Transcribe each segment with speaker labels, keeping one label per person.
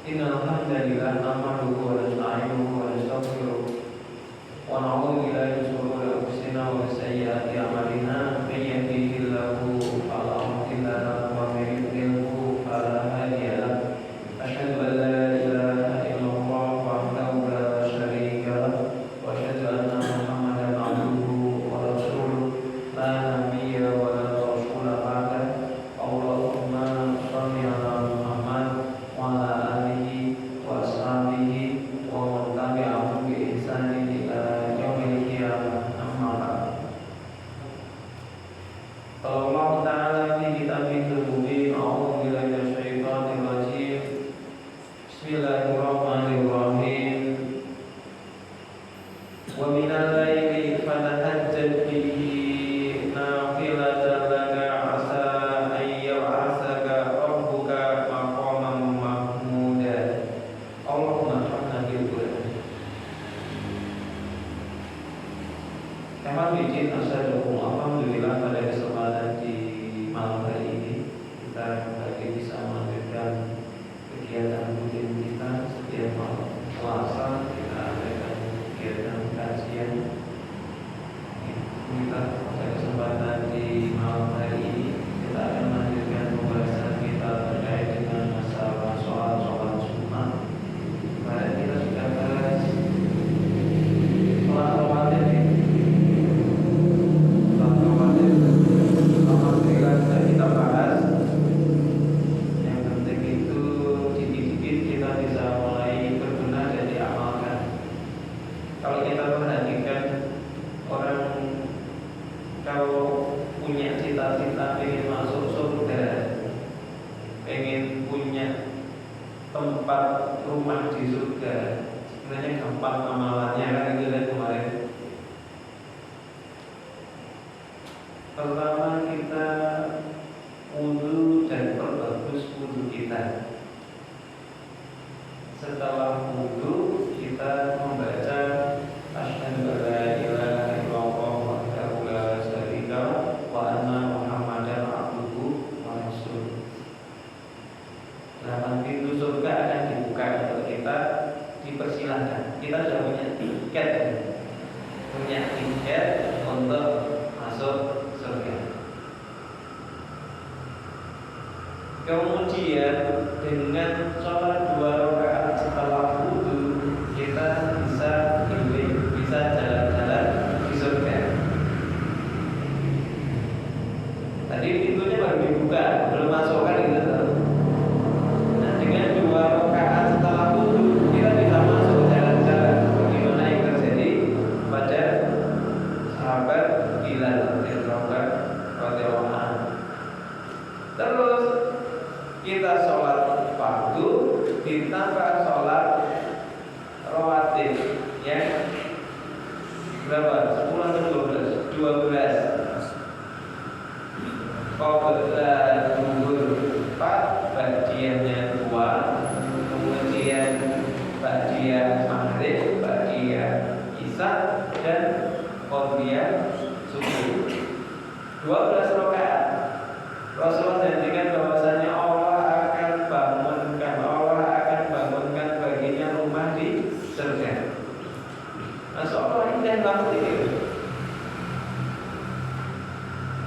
Speaker 1: Innal hamdalillah nahmaduhu wa nasta'inuhu wa nastaghfiruh wa na'udzu billahi min shururi anfusina wa min sayyiati a'malina may yahdihillahu fala mudilla lahu wa may yudlilhu fala hadiya lahu asyhadu an la ilaha illallah wahdahu la syarika lahu wa asyhadu anna Muhammadan 'abduhu wa rasuluh la nabiyya wa la rasula ba'dahu Allahumma shalli 'ala Muhammad wa 'ala alihi wa ashabihi wa man tabi'ahum bi ihsanin ila yaumil qiyamah amma ba'd. Allah Ta'ala fi kitabihil mubin a'udzu billahi minasyaitonir rajim. Bismillahirrahmanirrahim. Wa minal laili fatahajjad bihi nafilatan laka 'asa an yab'atsaka rabbuka maqaman mahmuda. Allahumma arhamna bil Qur'an. Alhamdulillah pada kesempatan di malam hari ini kita kembali bisa melanjutkan kegiatan rutin kita setiap malam Selasa. Kita adakan kegiatan kajian. Kita pada kesempatan di malam hari ini kita akan melanjutkan pembahasan kita terkait dengan masalah soal sunnah. Kemarin kita sudah bahas sholat rawatib. Alhamdulillah sudah kita bahas. Yang penting itu dikit-dikit kita bisa mulai berbenah dan diamalkan. Kalau kita perhatikan orang kalau punya cita-cita ingin masuk surga, ingin punya tempat rumah di surga, sebenarnya gampang amalannya kan itu kan kemarin. Pertama kita wudu dan perbagus wudu kita. Setelah wudu kita membaca asyhadu an la ilaha illallah wahdahu la syarika wa anna Muhammadan 'abduhu wa rasuluh. Nah, pintu surga akan dibuka untuk kita, dipersilahkan. Kita sudah punya tiket untuk masuk surga. Kemudian dengan sholat 2 rakaat setelah wudu kita bisa healing, bisa jalan-jalan di surga. Tadi pintunya baru dibuka, belum masuk kan gitu. Nah, dengan 2 rakaat setelah wudu kita bisa masuk jalan-jalan. Bagaimana yang terjadi pada sahabat Bilal radhiyallahu anhu. Terus kita sholat fardu ditambah sholat rawatib, ya berapa? 10 atau 12? 12. Qabla zuhur 4, ba'diyahnya 2, kemudian ba'diyah maghrib, ba'diyah isya dan qabliyah subuh. 12 rakaat. Rasulullah janjikan bahwasanya Allah akan bangunkan baginya rumah di surga. Masya Allah, indah banget ini.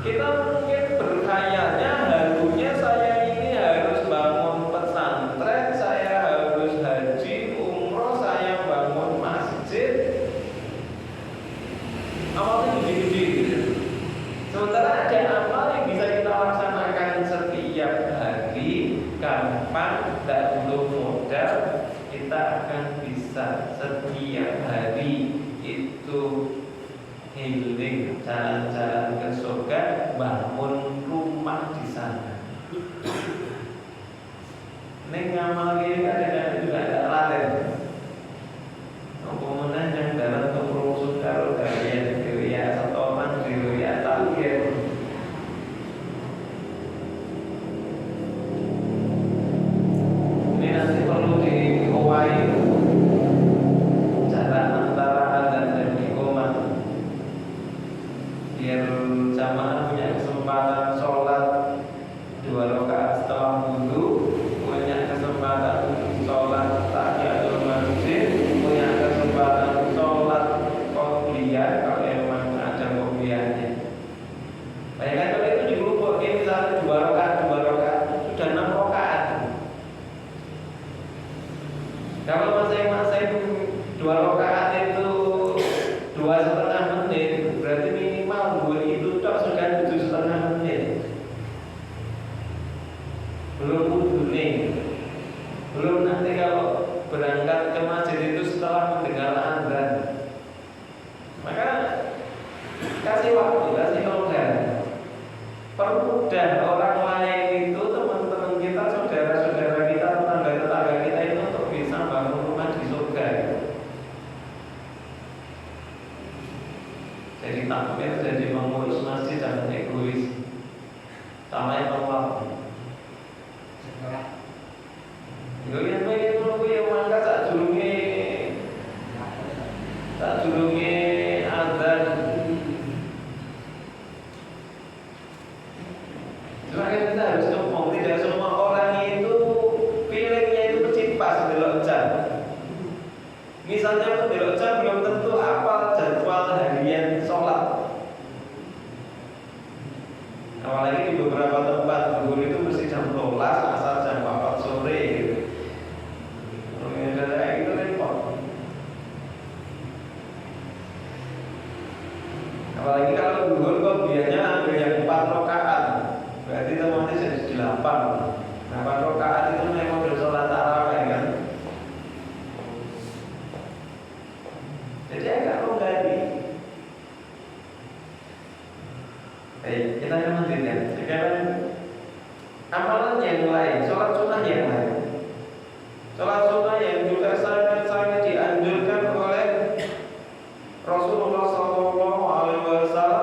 Speaker 1: Kita mungkin berkhayalnya harunya saya ini harus bangun pesantren, saya harus haji, umroh, saya bangun masjid. Amalnya gede-gede gitu. Sementara ada amal yang bisa kita laksanakan setiap hari, gampang, tidak butuh modal, kita akan bisa setiap hari itu healing, jalan-jalan ke surga, bangun rumah di sana. Ini ngamal ini kadang-kadang juga ada laten. Kemudian yang dalam keperusun kalau kalian ya setoran ya target. Ini nanti perlu diowahi jarak antara adzan dan iqamah biar jamaah punya kesempatan sholat 2 rakaat setelah wudu, punya kesempatan sholat Jadi takmir, jadi pengurus masjid jangan egois. Sama yang Allah. Yo yen pengen ngono kuwi mangkat sak durunge azan. Cuma kan kita harus ngomong, tidak semua orang itu feelingnya itu mesti pas delok jam. Misalnya delok jam belum tentu apal jadwal harian sholat. Apalagi di beberapa tempat zuhur itu mesti jam 12 asal jam 4 sore gitu. Kayak gitu repot. Apalagi kalau zuhur kok biasanya ambil yang 4 rakaat. Berarti temannya jadi 8 rakaat itu memang udah sholat tarawih kan. Jadi agak longgar. Kita akan lanjutkan. Sekarang amalan yang lain, sholat sunnah yang lain. Sholat sunnah yang juga sangat-sangat dianjurkan oleh Rasulullah SAW.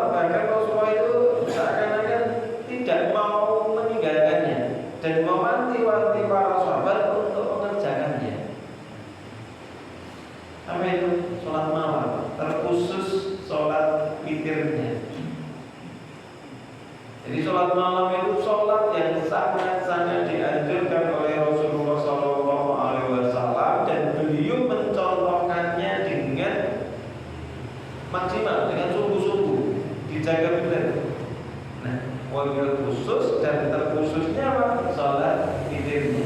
Speaker 1: Bahkan Rasulullah itu seakan-akan tidak mau meninggalkannya dan mewanti-wanti para sahabat untuk mengerjakannya. Apa itu? Sholat malam, terkhusus sholat witirnya. Jadi sholat malam itu sholat yang sangat-sangat dianjurkan oleh Rasulullah SAW dan beliau mencontohkannya dengan maksimal, dengan sungguh-sungguh dijaga benar. Nah, wabil khusus dan terkhususnya apa? Sholat witirnya.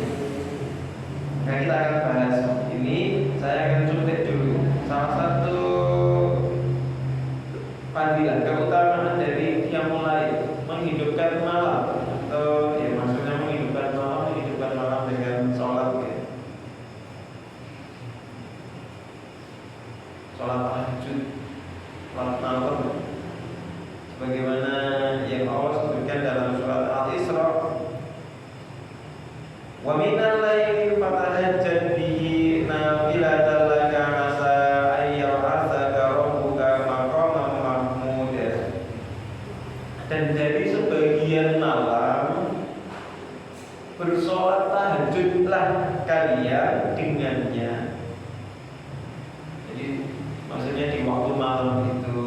Speaker 1: Nah, kita akan bahas ini. Saya akan contek dulu salah satu fadilah keutamaan dari qiyamul lail, menghidupkan malam, atau ya maksudnya menghidupkan malam dengan sholat ya. Sholat tahajud, sholat malam, sebagaimana yang Allah sebutkan dalam surat Al-Isra. Wa minal laili fatahajjad bihi nafilatan laka asa ayyab'atsaka rabbuka maqaman mahmuda. Dan dari sebagian malam bersolat tahajudlah kalian dengannya. Jadi maksudnya di waktu malam itu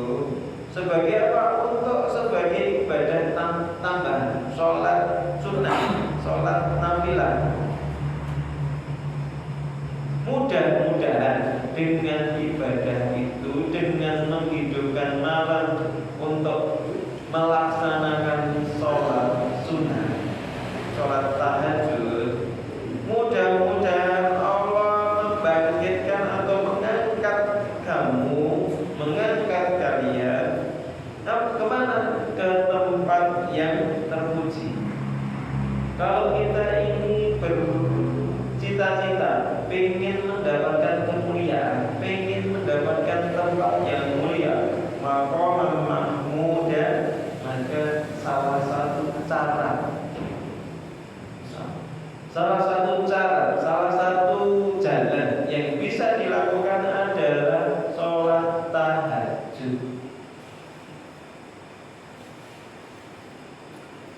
Speaker 1: sebagai apa? Untuk sebagai ibadah tambahan, sholat sunnah, sholat nafilah. Mudah-mudahan dengan ibadah itu, dengan menghidupkan malam untuk melaksanakan sholat sunnah, sholat tahajud, mudah-mudahan Allah membangkitkan atau mengangkat kamu, mengangkat kalian kemana? Ke tempat yang terpuji. Kalau kita ini bercita-cita pengen mendapatkan kemuliaan, pengen mendapatkan tempat yang mulia, maqaman mahmuda, maka salah satu jalan yang bisa dilakukan adalah sholat tahajud.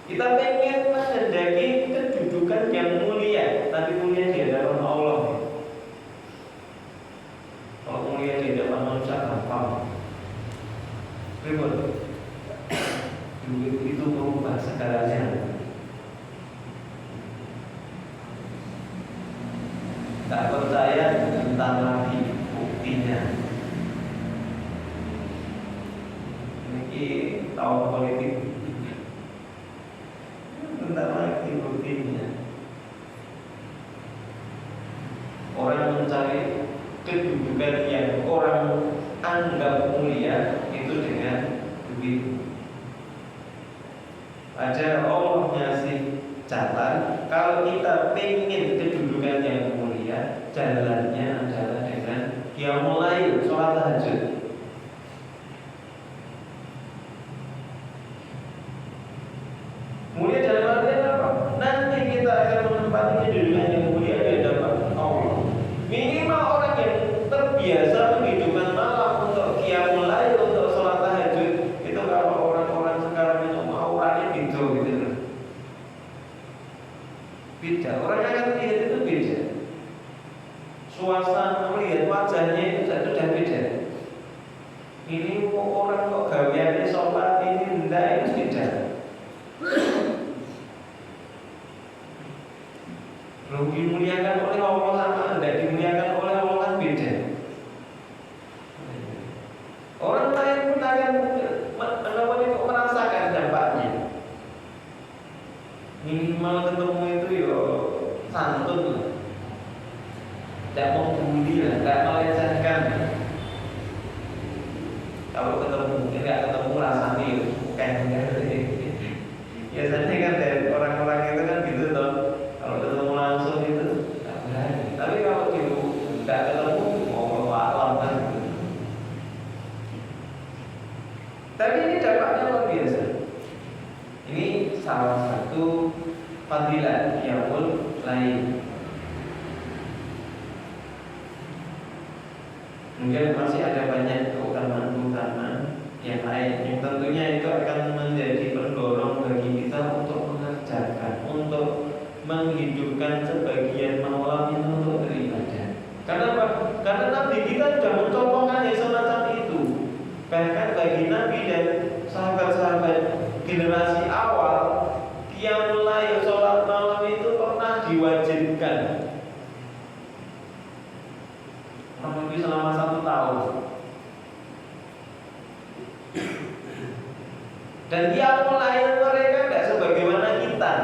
Speaker 1: Kita pengen menghendaki kedudukan yang mulia, tapi mulia di hadapan Allah. Kalau mulia di hadapan manusia gampang. Ribut. Duit itu merubah segalanya. Tak percaya, tentang lagi buktinya. Ini tahun politik. Tentang lagi buktinya. Orang mencari kedudukan yang orang anggap mulia itu dengan duit. Ada Allah ngasih jalan. Kalau kita pengen kedudukan yang mulia, jalannya adalah dengan qiyamul lail, sholat tahajud. Mulia dalam artian apa? Nanti kita akan menempati kedudukan yang mulia di hadapan Allah. Minimal orang yang terbiasa menghidupkan malam untuk qiyamul lail, untuk sholat tahajud Tapi ini dampaknya luar biasa. Ini salah satu fadilah qiyamul lail. Mungkin masih ada banyak keutamaan-keutamaan yang lain yang tentunya itu akan menjadi pendorong bagi kita untuk mengerjakan, untuk menghidupkan sebagian malam itu untuk beribadah. Karena apa? Karena Nabi kita sudah mencontohkan yang semacam itu. Bahkan bagi Nabi dan sahabat-sahabat generasi awal, qiyamul lail, sholat malam itu pernah diwajibkan. Kurang lebih selama 1 tahun. Dan qiyamul lail mereka tidak sebagaimana kita.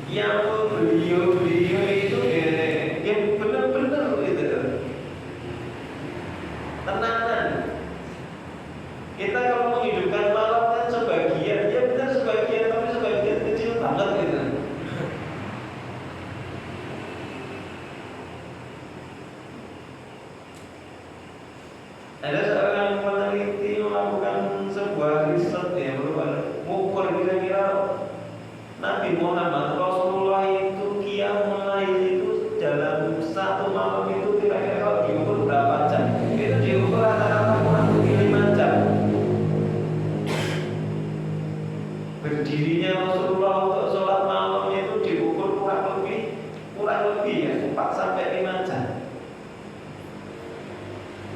Speaker 1: Qiyamul beliau itu yang benar-benar itu tenanan. Kita kalau menghidupkan malam kan sebagian, ya benar sebagian, tapi sebagian kecil banget gitu. Ada seorang peneliti melakukan sebuah riset ya, mengukur kira-kira Nabi Muhammad Rasulullah itu qiyamul lail itu dalam 1 malam itu kira-kira kalau diukur berapa jam? Itu diukur rata-rata kurang lebih 5 jam. Berdirinya Rasulullah untuk sholat malam itu diukur kurang lebih ya 4 sampai 5 jam.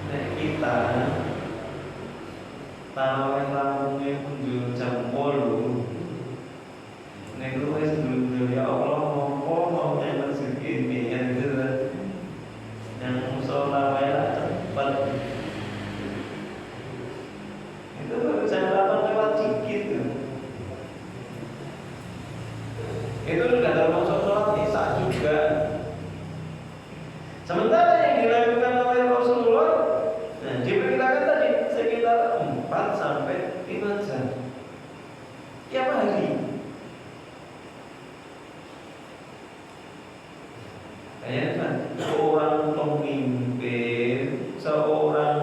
Speaker 1: Nah kita tarawih-tarawihnya pun jam 10. Nah itu dulu ya Allah mau yang segini kan gitu. Yang sholat cepat. Itu baru jam 8 lewat dikit tuh. Itu sudah termasuk sholat isya juga. Sementara yang dilakukan oleh Rasulullah, nah diperkirakan tadi sekitar 4 sampai 5 jam tiap hari. Bayangkan seorang pemimpin, seorang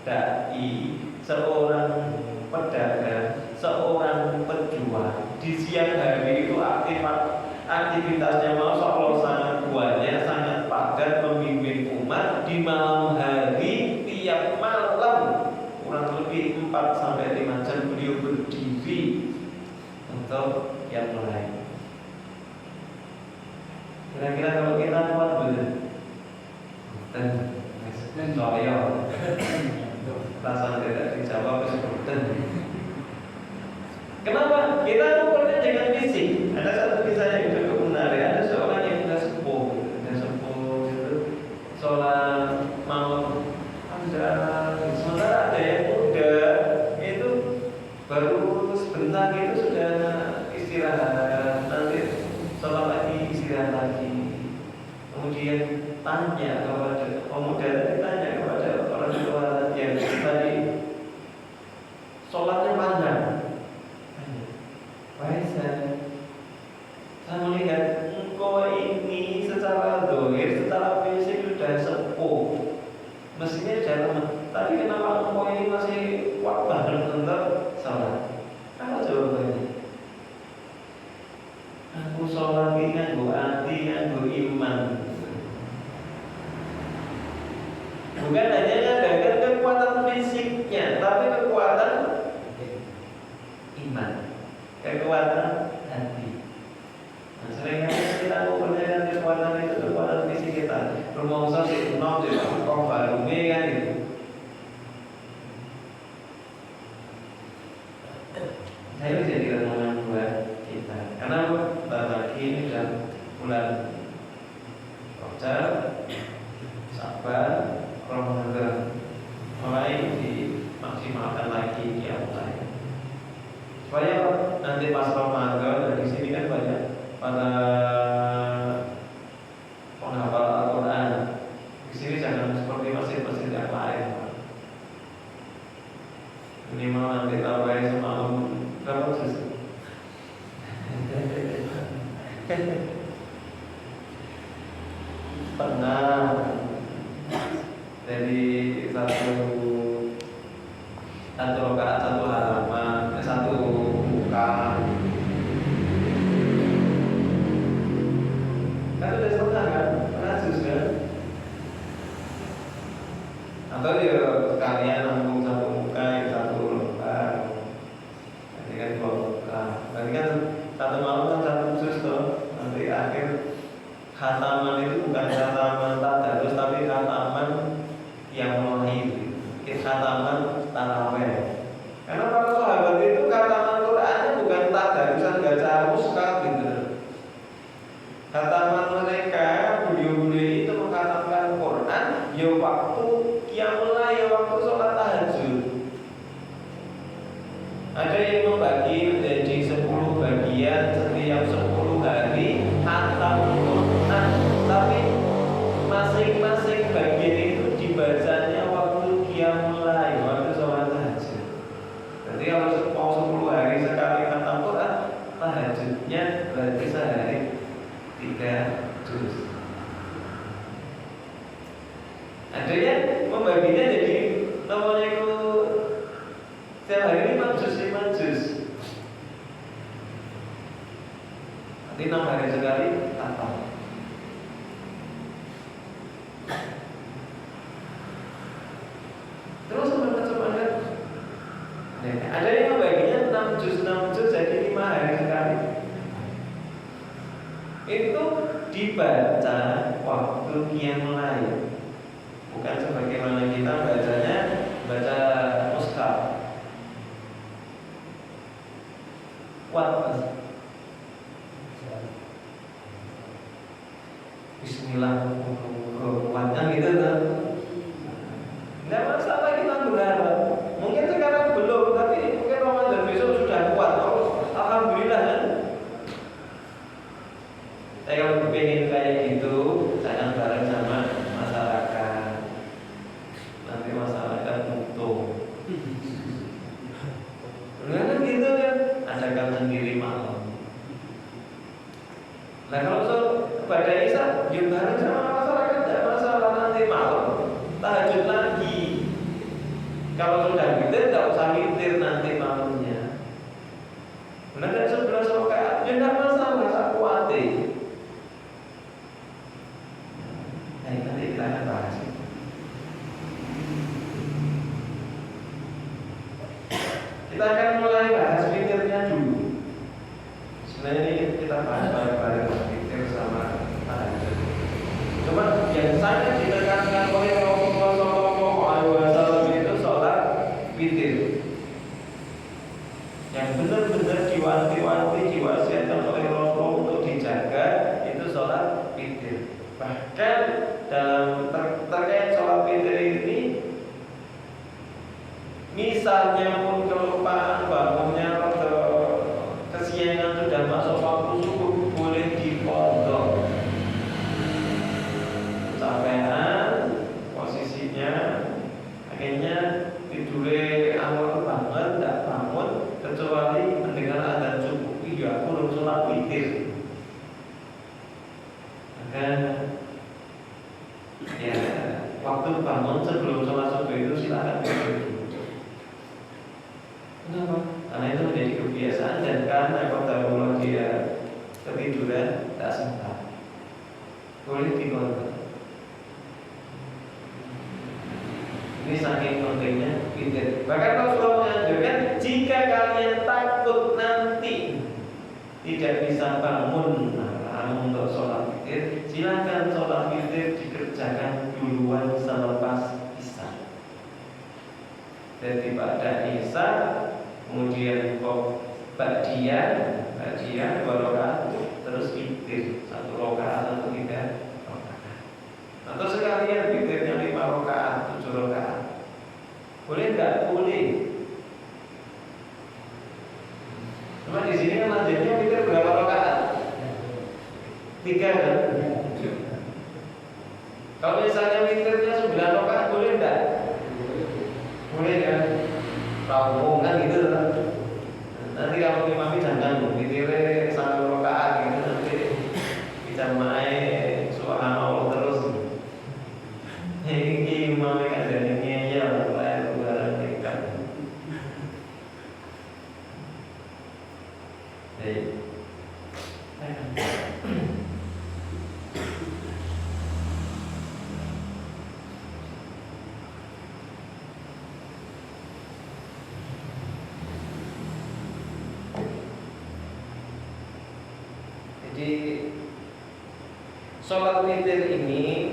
Speaker 1: dai, seorang pedagang, seorang pejuang di siang hari itu aktivitasnya Masya Allah sangat banyak, sangat padat memimpin umat. Di malam hari tiap malam kurang lebih 4 sampai 5 jam beliau berdiri untuk yang lain. Kira-kira kalau kita kuat betul, dan soalnya perasaan tidak dijawab betul. Kenapa? Kita ukurnya dengan fisik. Ada satu kisah yang cukup menarik. Ada seorang yang sudah sepuh itu sholat malam. Sementara ada yang muda itu baru sebentar itu sudah istirahat, nanti sholat lagi, istirahat lagi. Kemudian tanya kepada pemuda, tanya kepada orang tua yang tadi sholatnya panjang. Faisal, saya melihat engkau ini secara dohir, secara fisik sudah sepuh, mestinya sudah lemah. Tapi kenapa engkau ini masih kuat banget untuk sholat? Apa jawabannya? Aku sholat ini nganggo hati, nganggo iman. Bukan hanya mengadakan kekuatan fisiknya, tapi kekuatan iman, kekuatan hati. Nah, seringkali kita mempertanyakan kekuatan itu, kekuatan fisik kita. Rumongso sih nom di kok barume kan gitu. Saya bisa renungan buat kita. Karena lagi ini sudah bulan Rajab, Sabar, Ramadan, mulai dimaksimalkan lagi qiyamul lail. Supaya nanti pas Ramadan, dan di sini kan banyak para penghafal Al-Quran. Di sini jangan seperti masjid-masjid yang lain. Minimal nanti tarawih semalam berapa juz? Setengah. Dari 1 Atau ya sekalian nanggung satu muka ya satu lembar. Jadi kan dua muka. Berarti kan satu malam kan satu juz tuh. Nanti akhir khataman itu bukan khataman tadarus tapi khataman yang mulai khataman taraweh. Karena para sahabat itu khataman Qur'annya bukan tadarusan baca mushaf gitu. Khataman mereka beliau-beliau itu mengkhatamkan Quran ya waktu qiyamul lail, waktu sholat tahajud. Ada yang membagi menjadi 10 bagian, setiap 10 hari khatam Quran, tapi masing-masing bagian itu dibacanya waktu qiyamul lail, waktu sholat tahajud. Jadi kalau mau 10 hari sekali khatam Quran, tahajudnya berarti sehari 3 juz. Ada yang membaginya jadi namanya itu setiap hari 5 juz, 5 juz. Nanti 6 hari sekali khatam. Terus macam-macam ada yang membaginya 6 juz jadi 5 hari sekali. Itu dibaca waktu qiyamul lail, bukan sebagaimana kita bacanya baca mushaf. Bismillahirrahmanirrahim gitu kan. Tidak masalah kita berharap. Mungkin sekarang belum, tapi mungkin Ramadan besok sudah kuat. Alhamdulillah kan. Saya kalau pengen kayak gitu, jangan bareng sama masyarakat. Nanti masyarakat butuh. Enggak gitu kan? Adakan sendiri malam. Nah kalau pada Isa, ya bareng sama masyarakat, tidak masalah nanti malam tahajud lagi. Kalau sudah witir, tidak usah witir nanti malamnya. Benar kan 11 rakaat? Ya tidak masalah, tak khawatir. Nanti kita akan bahas. Kita akan mulai bahas witirnya dulu. Sebenarnya ini kita bahas bareng-bareng witir sama tahajud. Cuma yang sangat ditekankan oleh Rasulullah SAW itu sholat witir. Yang benar-benar diwanti-wanti, diwasiatkan oleh Rasulullah untuk dijaga itu sholat witir. Bahkan dalam terkait sholat witir ini, misalnya pun kelupaan bangunnya atau kesiangan sudah masuk waktu subuh, boleh dipotong. Capean posisinya, akhirnya tidurnya awal banget, tidak bangun kecuali mendengar adzan subuh. Iya, aku belum sholat witir. Maka ya waktu bangun sebelum sholat subuh itu silakan witir. Kenapa? Karena itu menjadi kebiasaan dan karena kalau dia ketiduran tak sempat, boleh dikontrol. Ini saking pentingnya witir. Bahkan Rasulullah menganjurkan jika kalian takut nanti tidak bisa bangun untuk sholat witir, silakan sholat witir dikerjakan duluan selepas isya. Jadi pada isya kemudian ba'diyah 2 rakaat terus witir 1 rakaat atau 3 rakaat. Atau sekalian witirnya 5 rakaat, 7 rakaat. Boleh enggak? Boleh. Cuma di sini kan lanjutnya witir berapa rakaat? 3 kan? Kalau misalnya witirnya 9 rakaat boleh enggak? Boleh kan? Rampung kan gitu kan? Nanti kalau imam jangan witirnya 1 rakaat gitu, nanti bisa main subhanallah terus. Ini imam kan dari ngeyel lain barang mereka. Sholat witir ini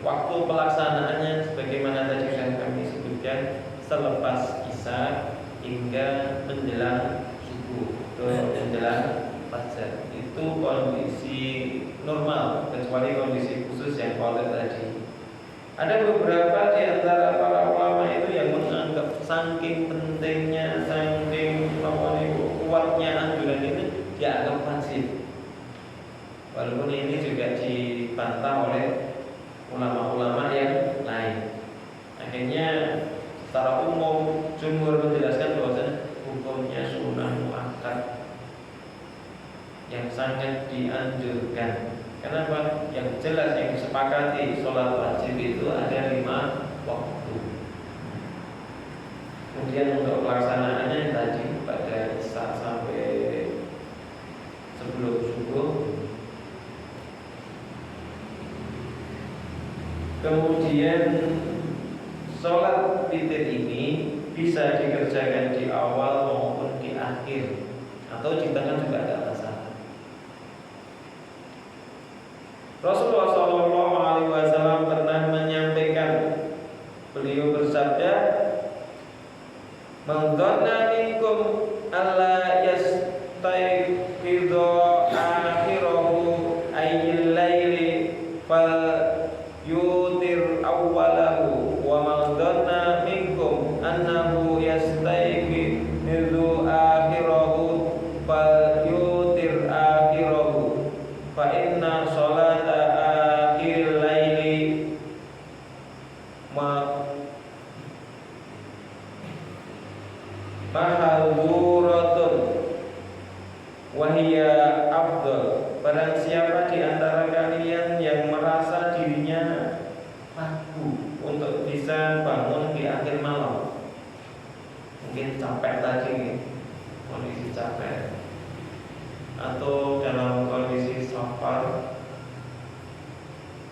Speaker 1: waktu pelaksanaannya sebagaimana tadi sudah kami sebutkan selepas isya hingga menjelang subuh atau menjelang fajar. Itu kondisi normal, kecuali kondisi khusus yang kolot tadi. Ada beberapa di antara para ulama itu yang menganggap saking pentingnya, saking kuatnya anjuran ini dianggap wajib. Walaupun ini juga dibantah oleh ulama-ulama yang lain. Akhirnya secara umum jumhur menjelaskan bahwasanya hukumnya sunnah muakkad yang sangat dianjurkan. Kenapa? Yang jelas yang disepakati sholat wajib itu ada 5 waktu. Kemudian untuk pelaksanaannya tadi pada isya sampai sebelum subuh. Kemudian sholat witir ini bisa dikerjakan di awal maupun di akhir atau di tengah juga ada masalah. Rasulullah SAW pernah menyampaikan, beliau bersabda, "Man dhanna minkum alla yastayqidha akhirahu ayyil laili fal yutir awwalahu wa man dhanna minkum annahu yastayqidhu akhirahu fal yutir akhirahu fa inna sholata akhiril laili mahadzuratun wa hiya afdal." Barang siapa di antara kalian yang merasa dirinya mampu untuk bisa bangun di akhir malam, mungkin capek tadi, kondisi capek, atau dalam kondisi safar,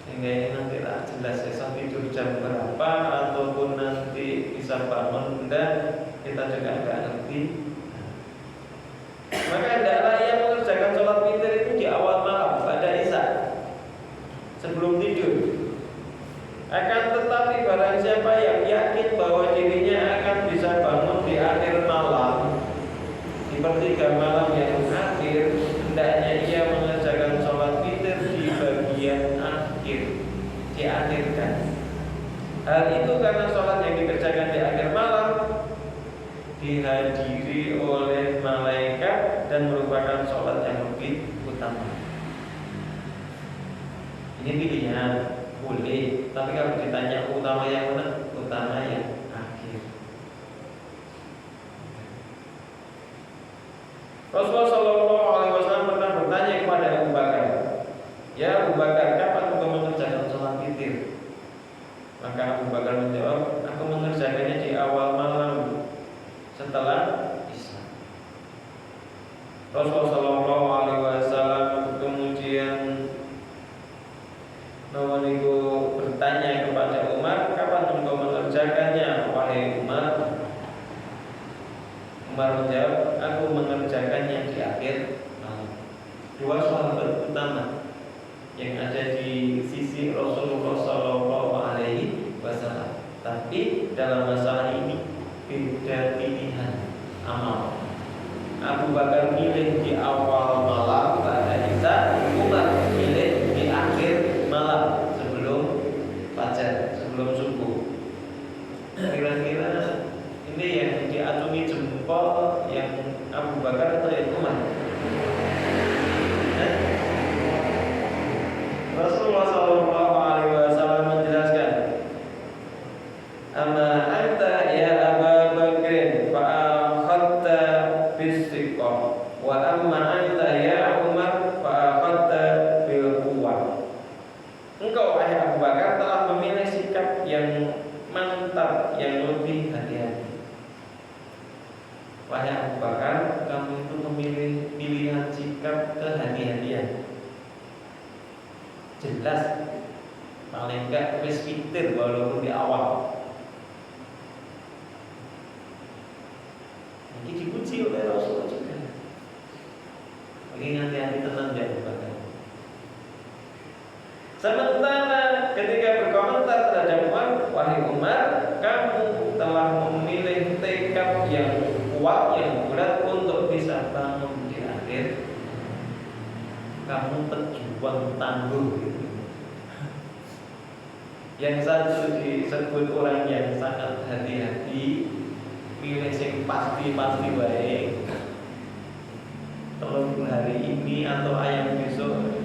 Speaker 1: sehingga ini nanti tak jelas esok tidur jam berapa, ataupun nanti bisa bangun benda kita juga nggak ngerti. Maka hendaklah ia mengerjakan sholat witir itu di awal malam pada isya sebelum tidur. Akan tetapi barang siapa yang yakin bahwa dirinya akan bisa bangun di akhir malam, di sepertiga malam yang akhir, hendaknya ia mengerjakan sholat witir di bagian akhir, diakhirkan. Hal itu karena sholat yang dikerjakan di akhir malam dihadiri oleh malaikat dan merupakan sholat yang lebih utama. Ini pilihan, boleh, tapi kalau ditanya utama yang mana? Utama yang akhir. Rasulullah SAW pernah bertanya kepada Abu Bakar, "Ya Abu Bakar, kapan engkau mengerjakan sholat witir?" Maka Abu Bakar menjawab, "Aku mengerjakannya di awal malam setelah Isya." Rasulullah SAW kemudian bertanya kepada Umar, "Kapan engkau mengerjakannya, wahai Umar?" Umar menjawab, "Aku mengerjakannya di akhir malam." Dua sahabat utama yang ada di sisi Rasulullah SAW, tapi dalam masalah ini beda pilihan amal. Abu Bakar milih di awal malam pada Isya, Umar milih di akhir malam sebelum fajar, sebelum subuh. Kira-kira ini yang diacungi jempol yang Abu Bakar atau yang Umar? Rasulullah SAW menjelaskan, "Amma anta ya Abu Bakr fa'akhadta bis-siqah wa amma anta ya Umar fa'akhadta bil-quwwah." Engkau wahai Abu Bakar telah memilih sikap yang mantap, yang lebih hati-hati. Wahai Abu Bakar, kamu itu memilih pilihan sikap kehati-hatian. Jelas, paling enggak wis witir walaupun di awal. Ini dipuji oleh Rasulullah juga. Ini hati-hati tenang ya Abu Bakar. Sementara ketika berkomentar terhadap Umar, wahai Umar, kamu telah memilih tekad yang kuat, yang berat untuk bisa bangun di akhir. Kamu pejuang tangguh. Yang satu disebut orang yang sangat hati-hati, pilih yang pasti-pasti baik. Telur hari ini atau ayam besok.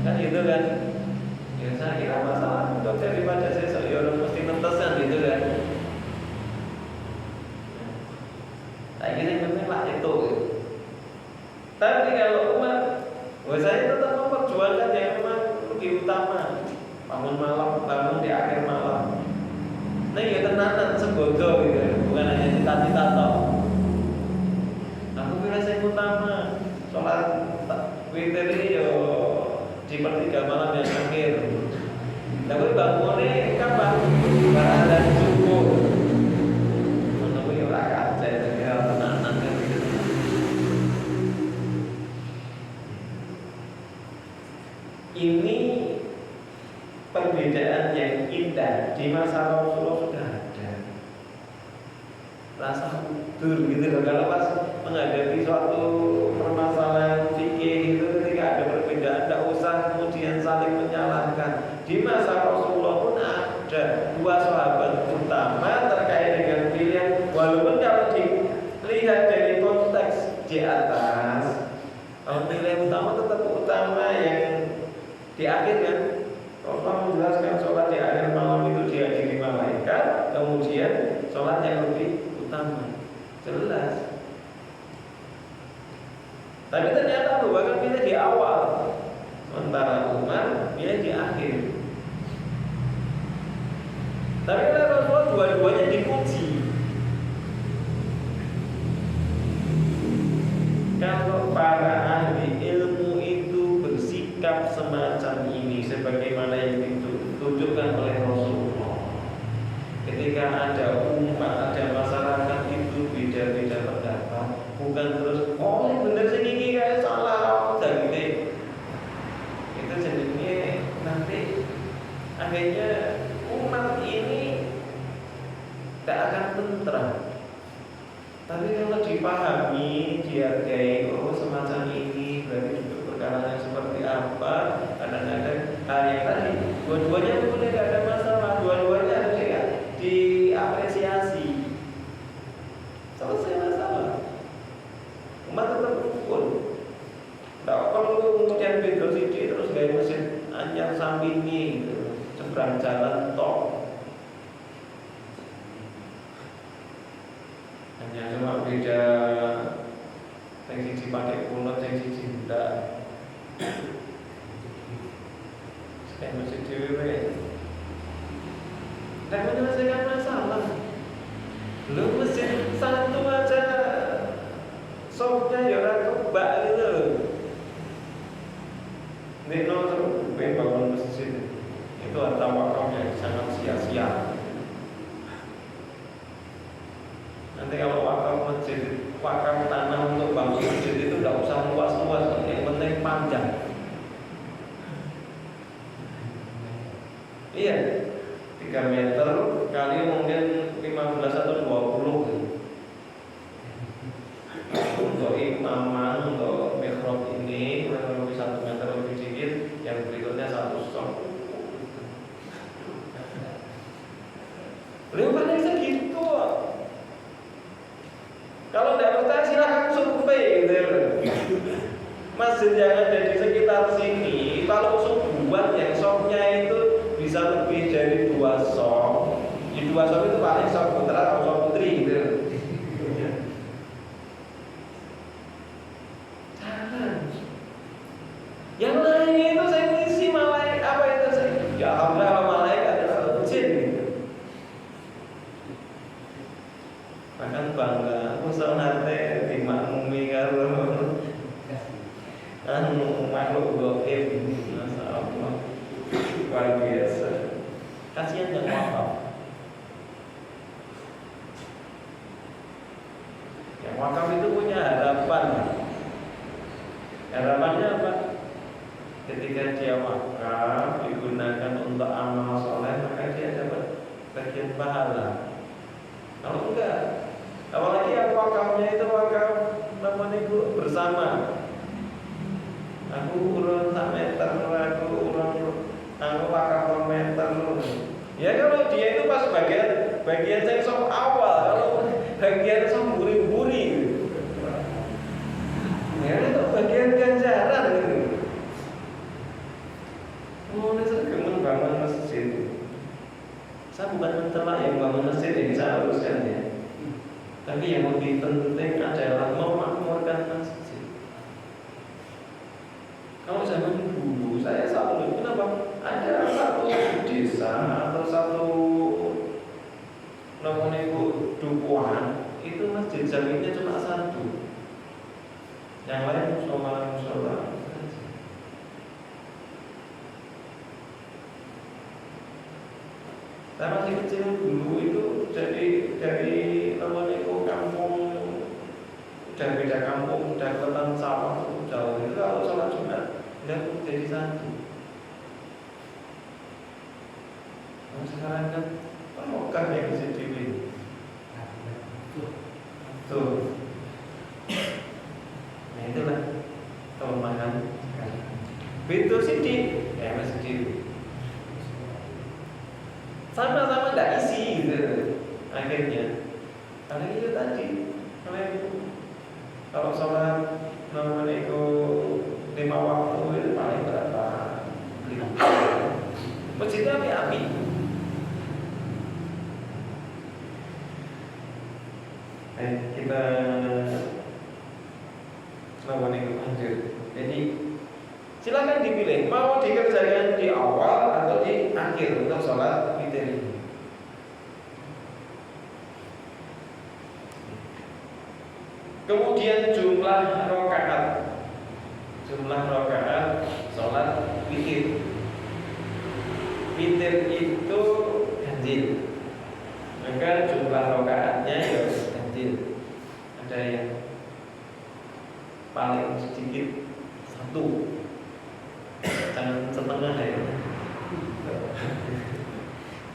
Speaker 1: Kan gitu kan. Ya saya kira masalah untuk daripada saya orang mesti nentesan gitu kan. Saya kira yang penting lah itu. Tapi kalau Umar, saya tetap memperjuangkan yang memang lebih utama. Bangun malam, bangun di akhir malam. Nah ya tenanan segodo gitu, bukan hanya cita-cita toh. Aku kira yang utama sholat witir ini yo di pertiga malam yang akhir. Tapi bangunnya kapan? Barat subuh. Menunggu ora kaca ya tenanan kan gitu. Ini perbedaan yang indah di masa Rasulullah sudah ada. Rasa udur gitu loh kalau pas menghadapi suatu permasalahan fikih itu ketika ada perbedaan tidak usah kemudian saling menyalahkan. Di masa Rasulullah pun ada dua sahabat utama terkait dengan pilihan, walaupun kalau dilihat dari konteks di atas, kalau pilihan utama tetap utama yang di akhir kan. Rasulullah menjelaskan sholat di akhir malam itu dihadiri malaikat, kemudian sholat yang lebih utama, jelas. Tapi ternyata Abu Bakar pilih di awal, sementara Umar pilih di akhir. Tapi oleh Rasulullah dua-duanya dipuji. Kalau para ahli ilmu itu bersikap semacam ini, sebagaimana yang ditunjukkan oleh Rasulullah, ketika ada umat, ada masyarakat itu beda-beda pendapat, bukan terus oh ini bener sih ini kayak salah dan gitu. Itu jadinya nanti akhirnya umat ini tidak akan tentram. Tapi kalau dipahami, dihargai, oh semacam ini berarti juga perkaranya seperti apa, kadang-kadang yang tadi dua-duanya boleh tidak ada masalah, dua-duanya harus diapresiasi. Selesai masalah. Umat tetap rukun. Tidak perlu kemudian beda sidik terus gaya mesin anyar sampingi gitu, seberang jalan tok. Hanya cuma beda yang siji pakai kulot, yang siji tidak. Kayak masjid dewe dan menyelesaikan masalah. Lu masjid satu aja sopnya ya orang kebak gitu. Nino terus bangun masjid itu harta wakaf yang sangat sia-sia. Nanti kalau wakaf masjid, wakaf tanah untuk bangun masjid itu tidak usah luas-luas, yang penting panjang. Iya, 3 meter kali mungkin 15 atau 20. Untuk imamah, untuk mihrab ini kurang lebih 1 meter lebih sedikit, yang berikutnya 1 stok. Beliau paling segitu. Kalau tidak percaya silahkan survei gitu. Masjid yang ada di sekitar sini, kalau subuhan yang soknya itu bisa lebih dari 2 sok. Di 2 sok itu paling sok putra atau sok putri gitu. Jangan. Yang lain itu saya ngisi malaikat apa itu saya? Ya alhamdulillah kalau malaikat adalah jin gitu. Bahkan bangga, usul nate dimakmumi karo makhluk gaib, masyaallah, luar biasa. Kasihan yang wakaf. Yang wakaf itu punya harapan. Harapannya apa? ketika dia wakaf digunakan untuk amal soleh, maka dia dapat bagian pahala. Kalau enggak, apalagi yang wakafnya itu wakaf namanya itu bersama. Aku urun sak meter, aku wakaf 2 meter. Ya kalau dia itu pas bagian yang sok awal, kalau bagian sok buri-buri, ya itu bagian ganjaran gitu. Oh, ini saya bangun masjid. Saya bukan mencela yang bangun masjid yang saya uruskan ya. Tapi yang lebih penting adalah memakmurkan masjid. Kalau zaman dulu saya selalu kenapa? Ada satu desa atau satu namanya itu dukuhan, itu masjid jaminya cuma satu. Yang lain musola. Saya masih kecil dulu itu dari namanya itu kampung, udah beda kampung, udah kelihatan sawah jauh itu kalau sholat Jumat udah jadi satu. Nah, sekarang kan Mekah yang bisa dipilih. Tuh. Nah itulah kelemahan. Betul sidik, ya masjid. Sama-sama tidak isi gitu. Akhirnya, karena itu tadi, kalau sholat namanya itu 5 waktu itu paling berapa? 5. Masjidnya api-api. Kita namanya itu lanjut. Jadi silakan dipilih mau dikerjakan di awal atau di akhir untuk sholat witir ini. Kemudian jumlah rakaat sholat witir. Witir itu ganjil, maka jumlah rakaatnya ya ganjil. Ada yang paling sedikit 1, jangan setengah ya.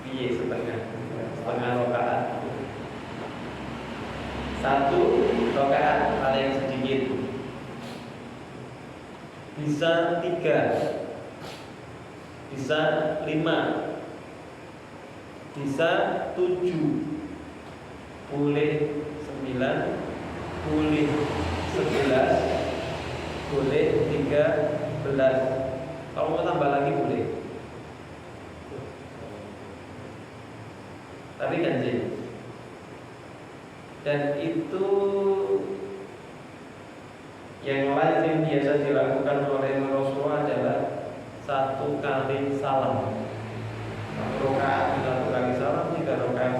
Speaker 1: Iya setengah rakaat. 1 rakaat paling sedikit. Bisa 3, bisa 5, bisa 7, boleh 9, boleh 11, boleh 13. Kalau mau tambah lagi boleh. Tapi ganjil. Dan itu yang lazim biasa dilakukan oleh Rasulullah adalah 1 kali salam. 1 rakaat 1 kali salam, 3 rakaat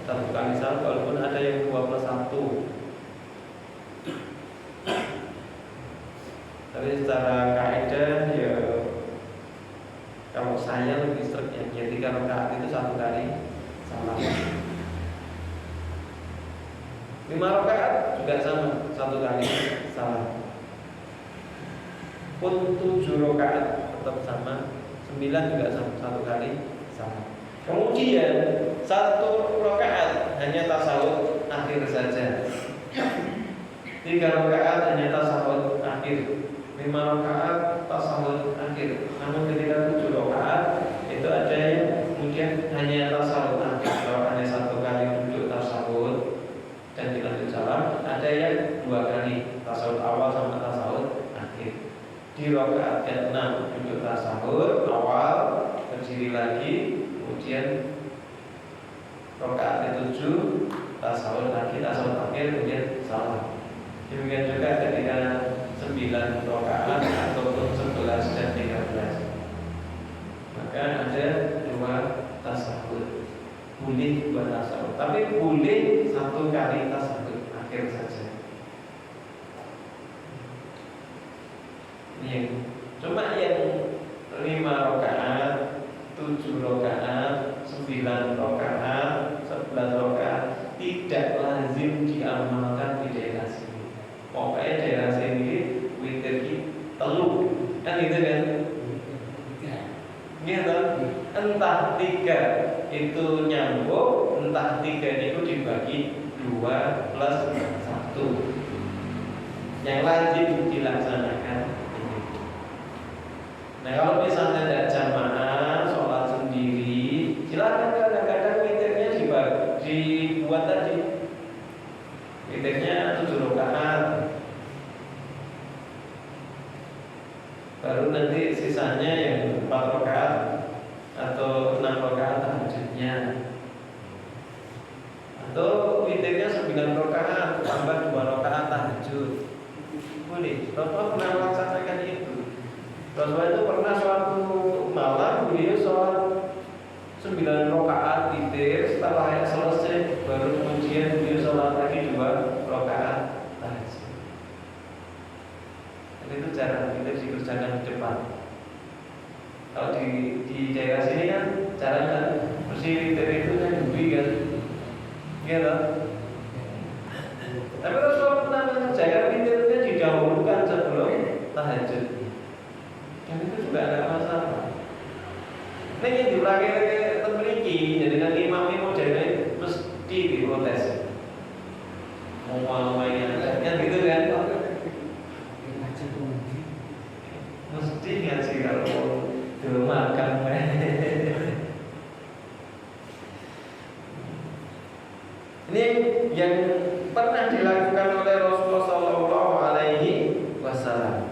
Speaker 1: 1 kali salam, walaupun ada yang 2+1. Tapi secara kaidah ya kalau saya lebih strict ya 3 rakaat itu 1 kali salam. 5 rakaat juga sama 1 kali salam. Pun 7 rakaat tetap sama, 9 juga sama 1 kali salam. Kemudian 1 rakaat hanya tasawuf akhir saja. 3 rakaat hanya tasawuf akhir. 5 rakaat tasawuf akhir. Namun ketika 7 rakaat itu ada yang kemudian hanya tasawuf akhir. Kalau hanya 1 kali duduk tasawuf dan dilanjut salam, ada yang 2 kali tasawuf awal sama tasawuf akhir. Di rakaat ke-6 duduk tasawuf awal, berdiri lagi, kemudian rakaat ke-7 tasawuf lagi, tasawuf akhir, kemudian salam. Demikian juga ketika 9 rakaat ataupun 11 dan 13, maka ada 2 tasawuf. Boleh 2 tasawuf, tapi boleh 1 kali tasawuf akhir saja. Cuma yang 5 rakaat, 7 rakaat, 9 rakaat, 11 rakaat tidak lazim diamalkan di daerah sini. Pokoknya daerah sini witir telu kan gitu kan. entah 3 itu nyambung, entah 3 itu dibagi 2 plus 1. Yang lazim dilaksanakan. Nah kalau misalnya tidak jamaah, sholat sendiri, silakan kadang-kadang witirnya dibuat tadi. Witirnya 7 rakaat. Baru nanti sisanya yang 4 rakaat atau 6 rakaat tahajudnya. Atau witirnya 9 rakaat tambah 2 rakaat tahajud. Boleh. Rasulullah pernah melaksanakan itu. Rasulullah itu pernah suatu malam beliau sholat 9 rakaat witir, setelah selesai baru kemudian beliau sholat lagi 2 rakaat tahajud. Dan itu cara witir dikerjakan di depan. Kalau di daerah sini kan caranya mesti witir itu nyambi kan, gitu. Tapi Rasulullah pernah mengerjakan witirnya didahulukan sebelum tahajud. Dan itu juga ada masalah. Ini yang diulangi lagi memiliki, jadi kan imam jadi mesti diprotes. Mau mainnya kan gitu kan? Mesti ngaji kalau belum makan. Ini yang pernah dilakukan oleh Rasulullah Shallallahu Alaihi Wasallam.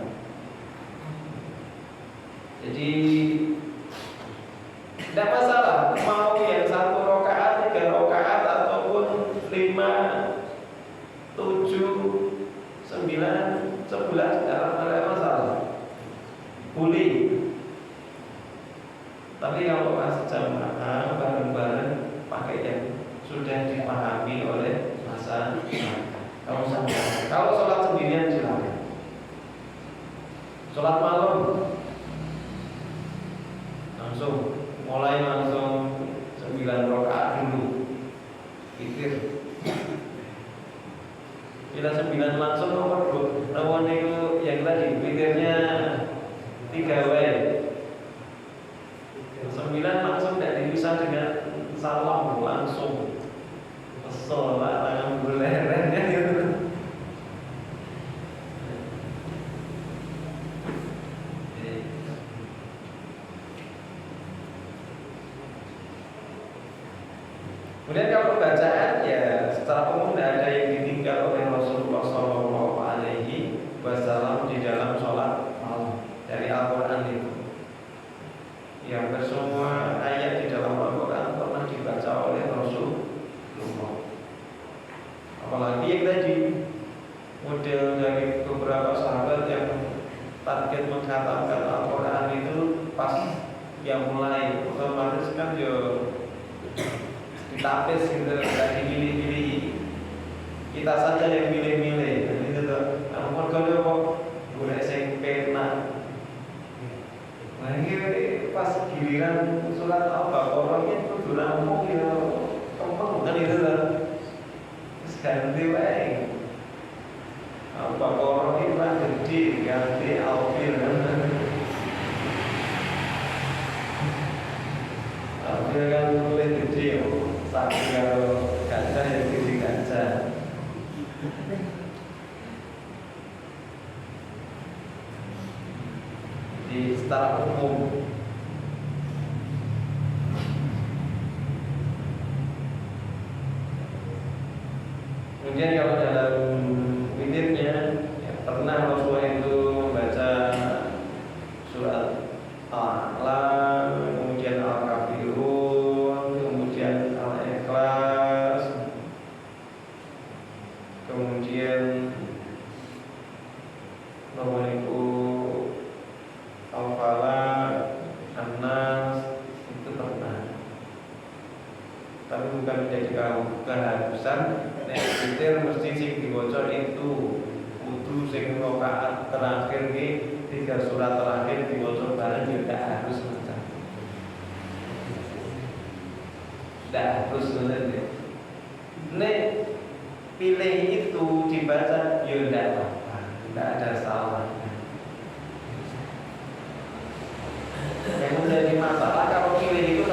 Speaker 1: Jadi tidak masalah mau yang 1 rakaat, 3 rakaat ataupun 5, 7, 9, 11 tidak ada masalah. Boleh. Tapi kalau pas jamaah bareng-bareng pakai yang sudah dipahami oleh masa kalau sholat sendirian silakan. Sholat malam langsung 9 rakaat dulu pikir. Bila 9 langsung nomor 2 nomor itu yang tadi pikirnya 3 wae. 9 langsung tidak dipisah dengan salam langsung. Sholat alhamdulillah gitu. Kemudian kalau bacaan ya secara umum tidak ada yang ditinggal oleh Rasulullah Shallallahu Alaihi Wasallam di dalam sholat malam dari Al-Quran itu. Yang semua ayat di dalam Al-Quran pernah dibaca oleh Rasulullah. Apalagi yang tadi model dari beberapa sahabat yang target mengkhatamkan Al-Quran itu pas yang mulai otomatis kan ditapis gitu, tidak dipilih-pilih. Kita saja yang milih-milih. Jadi itu ampun kalau kok boleh sing pena. Nah ini pas giliran surat Al-Baqarah itu durang ngomong ya ngomong kan itu lah. Ganti wae. Al-Baqarah itu kan gede ganti Al-Fil. Al-Fil kan mulai gede. Tapi kalau gajah yang gede gajah. Di secara umum. Kemudian kalau dalam witirnya ya, pernah Rasulullah itu membaca surat Al-A'la, kemudian Al-Kafirun, kemudian Al-Ikhlas, kemudian Al-Falaq, An-Nas, itu pernah. Tapi bukan menjadi keharusan. Nek witir mesti sing diwaca itu kudu sing rakaat terakhir ki 3 surat terakhir diwaca bareng ya tidak harus macam. Tidak harus sebenarnya. Nek pilih itu dibaca ya tidak apa-apa, tidak ada salahnya. Yang menjadi masalah kalau pilih itu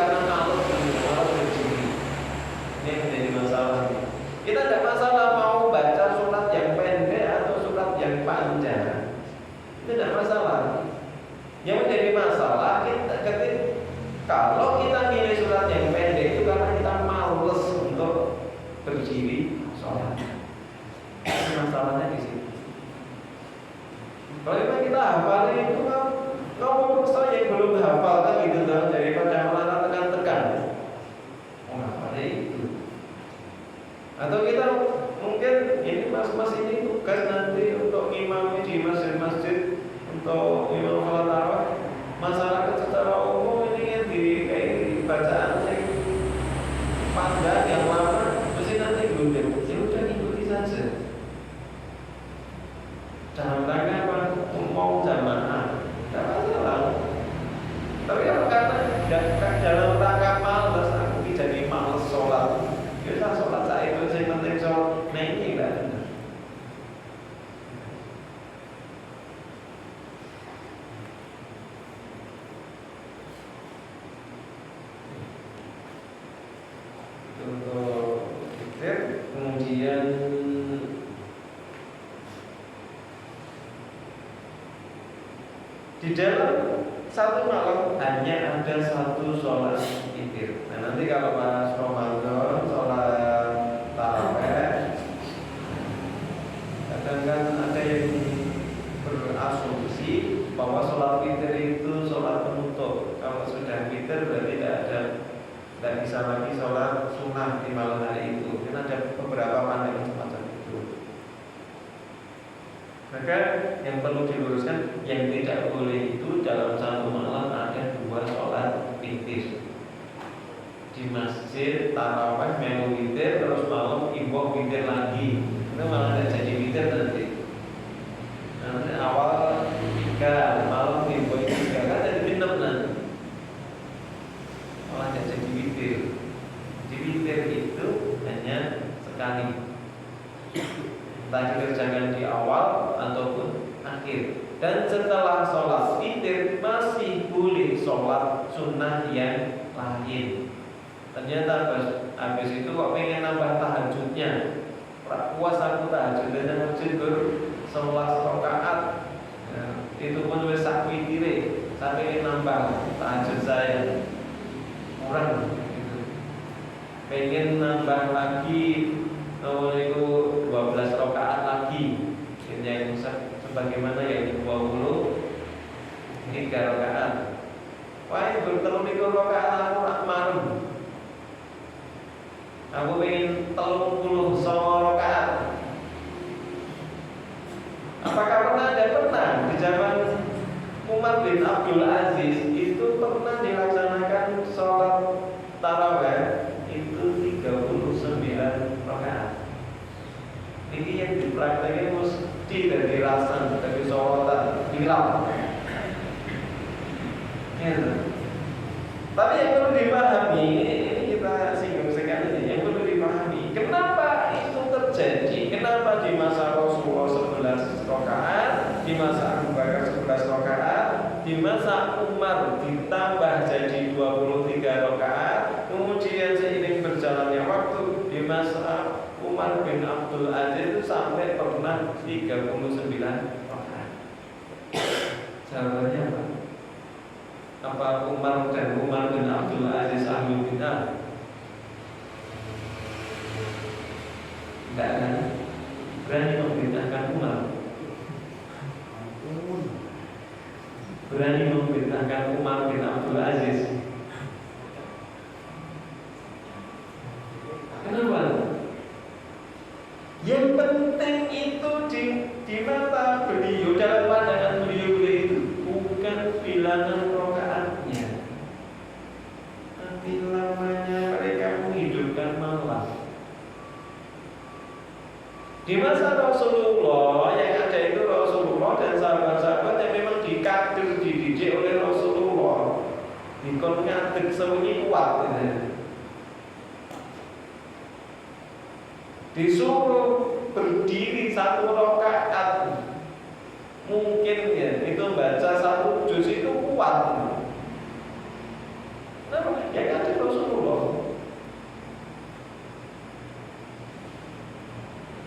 Speaker 1: Kalau memang kita hafal itu kan, ngomong yang belum hafal kan gitu kan, daripada malah tekan-tekan. Oh, hafal itu. Atau kita mungkin ini mas-mas ini tugas nanti untuk imam di masjid-masjid, untuk imam sholat tarawih. Masyarakat secara umum ini yang di kayak bacaan yang panjang yang lama, mesti nanti belum ya udah ikuti saja. Jangan tanya apa mau jamaah, tidak masalah. Tapi kalau kata dalam rangka malas, aku jadi malas sholat. Ya sholat saya itu yang penting sholat. Nah ini tidak benar. Untuk zikir, kemudian di dalam satu malam hanya ada satu sholat witir. Nah nanti kalau pas Ramadan sholat tarawih, kadang kan ada yang berasumsi bahwa sholat witir itu sholat penutup. Kalau sudah witir berarti tidak bisa lagi sholat sunnah di malam hari itu. Kan ada beberapa pandangan semacam itu. Maka yang perlu diluruskan, yang tidak boleh itu dalam satu malam ada dua sholat witir. Di masjid tarawih melu witir, terus malam imbau witir lagi. Itu malah tidak jadi witir nanti. Nanti awal 3, malam imbau 3 kan jadi genep nanti. Malah tidak jadi witir. Di witir itu hanya sekali. Entah dikerjakan di awal ataupun akhir. Dan setelah sholat witir masih boleh sholat sunnah yang lain. Ternyata habis itu kok pengen nambah tahajudnya, puas aku tahajudnya masjid sholat rakaat. Nah, itu pun wis sak witire, saya pengen nambah tahajud saya kurang gitu. Pengen nambah lagi itu 12 rakaat lagi. Yang sebagaimana yang 23 rakaat. Wah, bertelur itu rakaat aku rak marem. Aku pengen 30 rakaat. Apakah pernah ada? Pernah. Di zaman Umar bin Abdul Aziz itu pernah dilaksanakan sholat tarawih itu 39 rakaat. Ini yang dipraktekkan mesti dari rasan, dari sholatan hilang. Ya. Tapi yang perlu dipahami, ini kita singgung sekali ini, yang perlu dipahami, kenapa itu terjadi? Kenapa di masa Rasulullah 11 rakaat, di masa Abu Bakar 11 rakaat, di masa Umar ditambah jadi 23 rakaat, kemudian seiring berjalannya waktu di masa Umar bin Abdul Aziz itu sampai pernah 39 rakaat. Jawabannya apa? Apa Umar dan Umar bin Abdul Aziz ahlul bidah? Tidak kan? Berani membid'ahkan Umar, berani membid'ahkan Umar bin Abdul Aziz. Kenapa? Yang penting itu di mata beliau, dalam pandangan beliau itu bukan bilangan rokaatnya, tapi lamanya mereka menghidupkan malam. Di masa Rasulullah yang ada itu Rasulullah dan sahabat-sahabat yang memang dikadir, dididik oleh Rasulullah, dikon ngadeg sewengi kuat gitu. Disuruh berdiri 1 rakaat, mungkin ya itu baca 1 juz itu kuat. Nah, yang ada Rasulullah.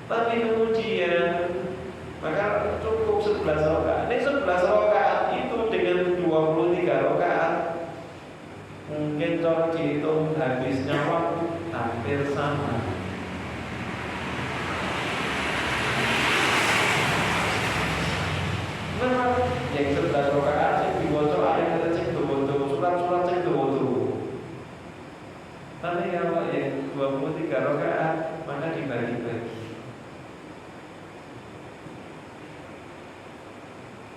Speaker 1: Tapi kemudian maka cukup 11 rakaat. Ini 11 rakaat itu dengan 23 rakaat mungkin kalau dihitung habisnya waktu hampir sama. Nah, Tapi kalau yang 23 rakaat maka dibagi-bagi.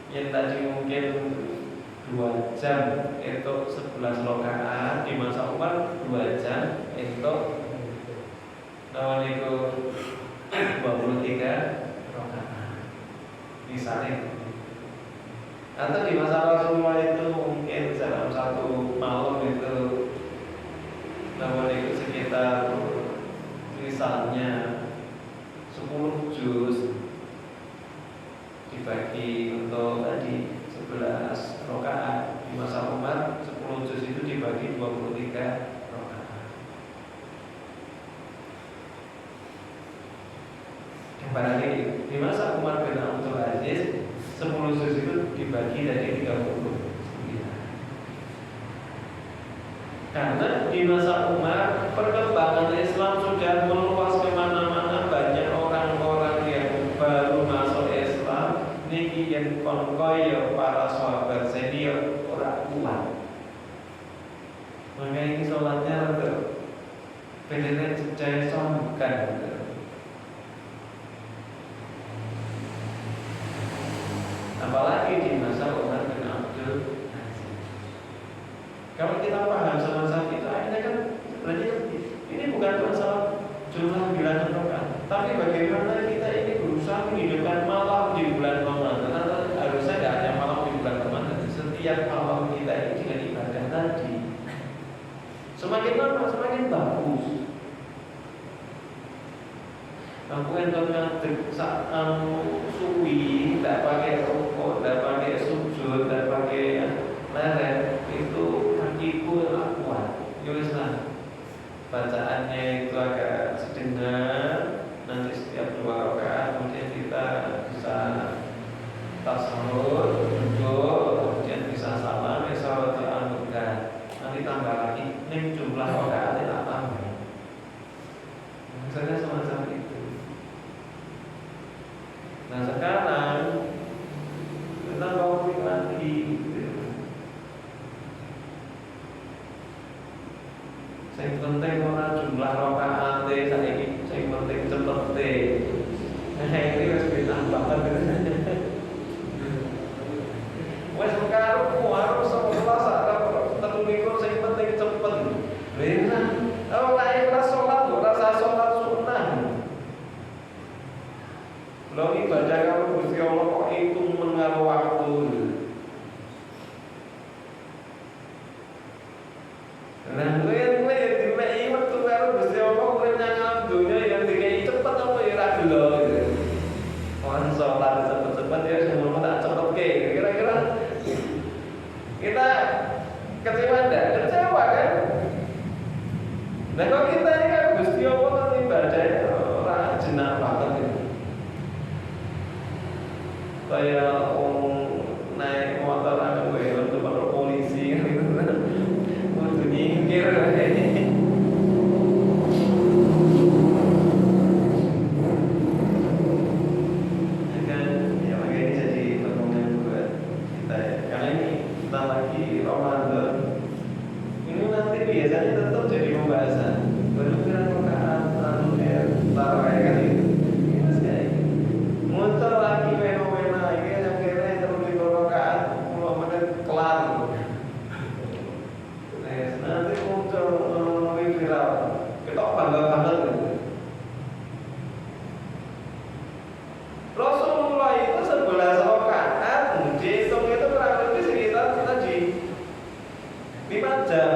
Speaker 1: Yang tadi mungkin 2 jam itu 11 rakaat, di masa Umar 2 jam itu itu 23 rakaat. Misalnya, atau di masa Rasulullah itu mungkin dalam satu malam itu itu sekitar misalnya 10 juz dibagi untuk tadi 11 rakaat. Di masa Umar 10 juz itu dibagi 23 rakaat. Barangkali di masa Umar bin Abdul Aziz 10 juz itu dibagi dari 30. Karena di masa Umar perkembangan Islam sudah meluas kemana-mana, banyak orang-orang yang baru masuk Islam. Niki yang konkoy para sahabat senior orang kuat. Maka ini sholatnya untuk bedanya jaya bukan. Apalagi di masa Umar bin Abdul. Kalau kita paham sama-sama itu, akhirnya kan berarti ini bukan masalah jumlah bilangan rakaat, tapi bagaimana kita ini berusaha menghidupkan malam di bulan Ramadan. Karena harusnya tidak hanya malam di bulan Ramadan, setiap malam kita ini dengan ibadah tadi. Semakin lama semakin bagus. Aku entoknya saat suwi, tidak pakai rokok, tidak pakai sujud, tidak pakai leret, itu kakiku kuat. Yuslah bacaannya itu agak sedengar. Nanti setiap 2 rakaat kemudian kita bisa tasawuf, duduk, kemudian bisa salam, sholat anugerah. Nanti tambah lagi, ini jumlah rakaatnya tak tambah. Misalnya semacam itu. Nah sekarang kita mau lagi. Yang penting orang jumlah rakaat saiki, yang penting cepet. Nah ini wis bintang banget. Wes karo harus sholat sak terlikur sing penting cepet. Lha ora ikhlas sholat, ora usah sholat sunah. Lo ibadah karo Gusti Allah kok hitung mengaruh waktu. Nah, kowe diwehi wektu karo Gusti Allah urip nang alam donya yang dikai cepet apa ya ora gelo gitu. Orang sholat cepet-cepet ya semua tak cepetke. Kira-kira kita kecewa enggak? Kecewa kan? Nah, kalau kita ini kan Gusti Allah kan ibadahnya ora jenak banget gitu. Kayak naik motor ada gue untuk patroli polisi gitu. Untuk nyingkir kan ya makanya ini jadi pertemuan buat kita ya. Karena ini kita lagi Ramadan. Ini nanti biasanya tetap jadi pembahasan. Berapa rakaat tarawih kan itu. Muncul lagi fenomena ini yang akhirnya terus di rakaat 10 menit kelar. Nanti muncul viral, kita bangga banget gitu. Rasulullah itu 11 rakaat, dihitung itu kurang lebih sekitar tadi 5 jam.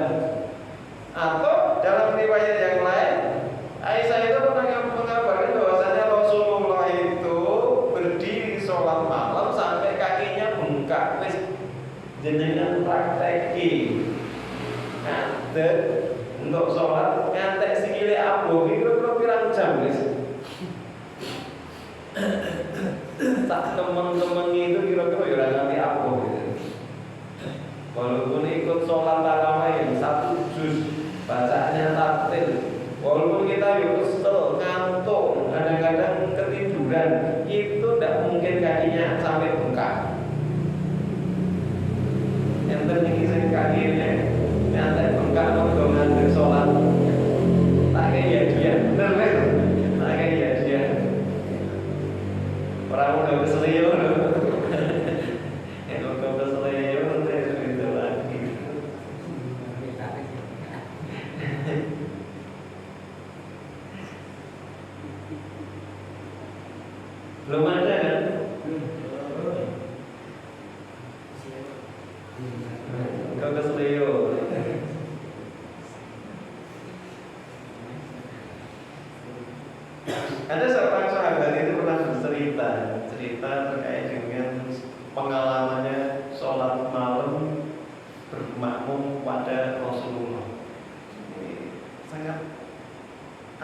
Speaker 1: Atau dalam riwayat yang lain, Aisyah itu pernah mengabarkan bahwasanya Rasulullah itu berdiri sholat malam sampai kakinya bengkak. Wis jenengan prakteki ngadeg untuk sholat ngantek sikile abuh kira-kira pirang jam wis. Tak temen-temen itu kira-kira ya ora nganti abuh gitu. Walaupun ikut sholat tarawih 1 juz, bacaannya tartil. Walaupun kita kesel, ngantuk, kadang-kadang ketiduran, itu tidak mungkin kakinya sampai bengkak. Yang tertinggi kakinya nyantai bengkak, kalau ngantuk sholat. Belum ada kan? Kau keselio. Ada seorang sahabat itu pernah cerita terkait dengan pengalamannya sholat malam bermakmum pada Rasulullah. Ini sangat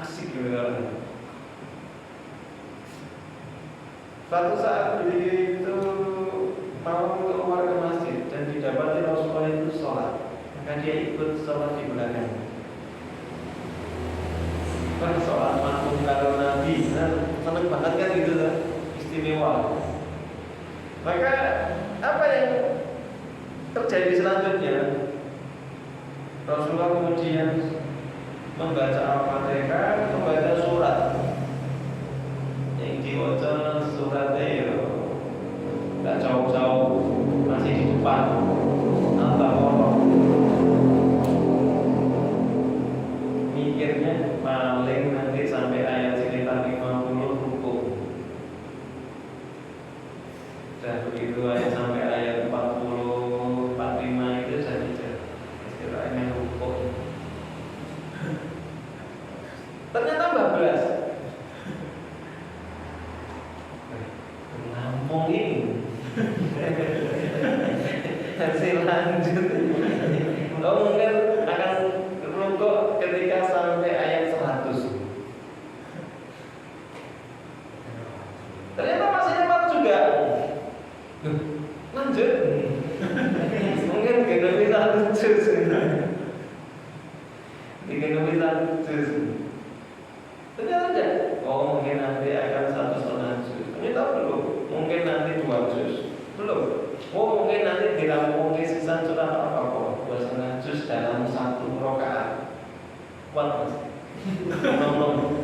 Speaker 1: asik gitu kan. Suatu saat beliau itu mau keluar ke masjid dan didapati Rasulullah itu sholat, maka dia ikut sholat di belakang. Kan sholat makmum kalau Nabi, seneng banget kan gitu kan, istimewa. Maka apa yang terjadi selanjutnya? Rasulullah kemudian membaca Al-Fatihah, membaca surat yang dibaca suratnya ya nggak jauh-jauh, masih di depan Al-Baqarah. Mikirnya paling nanti sampai ayat sekitar 50 rukuk. Dan begitu ayat sampai ayat 40, 45 itu saja istilahnya rukuk. Ternyata 14. Lampung ini hasil lanjut. Oh mungkin akan rukuk ketika sampai ayat 100. Ternyata masih dapat juga. Lanjut. Mungkin genomi 1 juz. Genomi 1 juz. Ternyata tidak. Oh mungkin nanti akan 1,5 juz. Ternyata belum. Mungkin nanti 2 juz. Belum. Oh mungkin nanti dirampung sisa surat Al-Baqarah 2,5 juz dalam 1 rakaat. Kuat mas. Ngomong.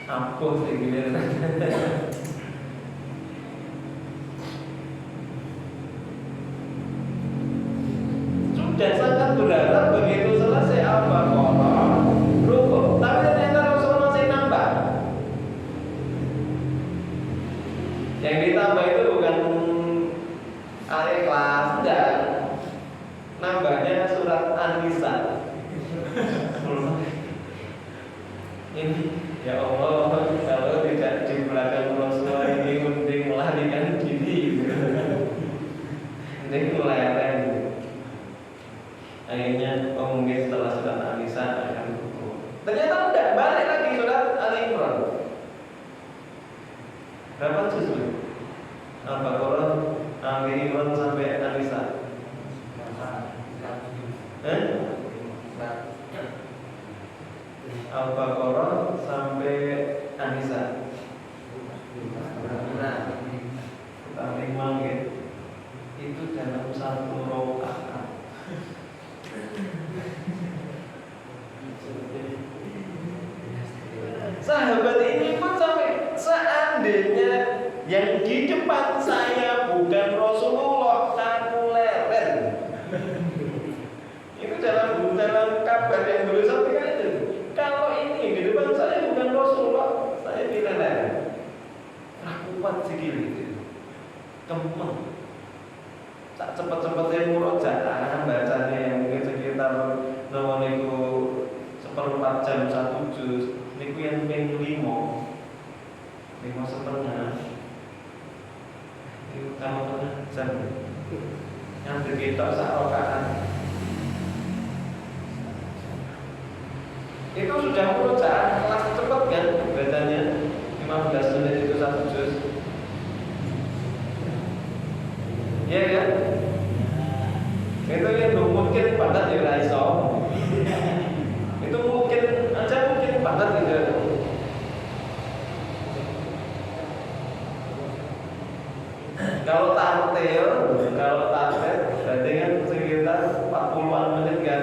Speaker 1: Apa sih gini? Sudah sangat berharap begitu selesai Al-Baqarah rukuk, tapi ternyata Rasulullah masih nambah. Yang ditambah itu bukan Al-Ikhlas, enggak. Nambahnya surat An-Nisa. Ini ya Allah, kalau tidak di belakang Rasulullah ini mending melarikan diri, mending meleren. Akhirnya mungkin setelah surat An-Nisa akan rukuk. Ternyata tidak, balik lagi surat Al-Imran. Berapa juz? Al-Baqarah, Al-Imran sampai An-Nisa. Al-Baqarah sampai An-Nisa. Nah, memang itu dalam 1 rakaat. Sahabat ini pun sampai seandainya yang di depan saya bukan Rasulullah, aku leren. Itu dalam kabar yang beliau sampaikan itu. Kalau ini di depan saya bukan Rasulullah, saya pilih leren. Aku kuat sikil, kemeng. Tak cepat-cepatnya murojaah bacanya yang mungkin sekitar niku 1/4 jam 1 juz. Niku yang ping 5,5 itu kalau tengah jam yang begitu sak rakaat itu sudah murojaah kelas cepat kan bacanya 15 menit itu 1 juz. Iya kan? Itu yang mungkin banget ya Raiso. Itu mungkin banget gitu. Kalau tartil berarti kan sekitar 40-an menit kan.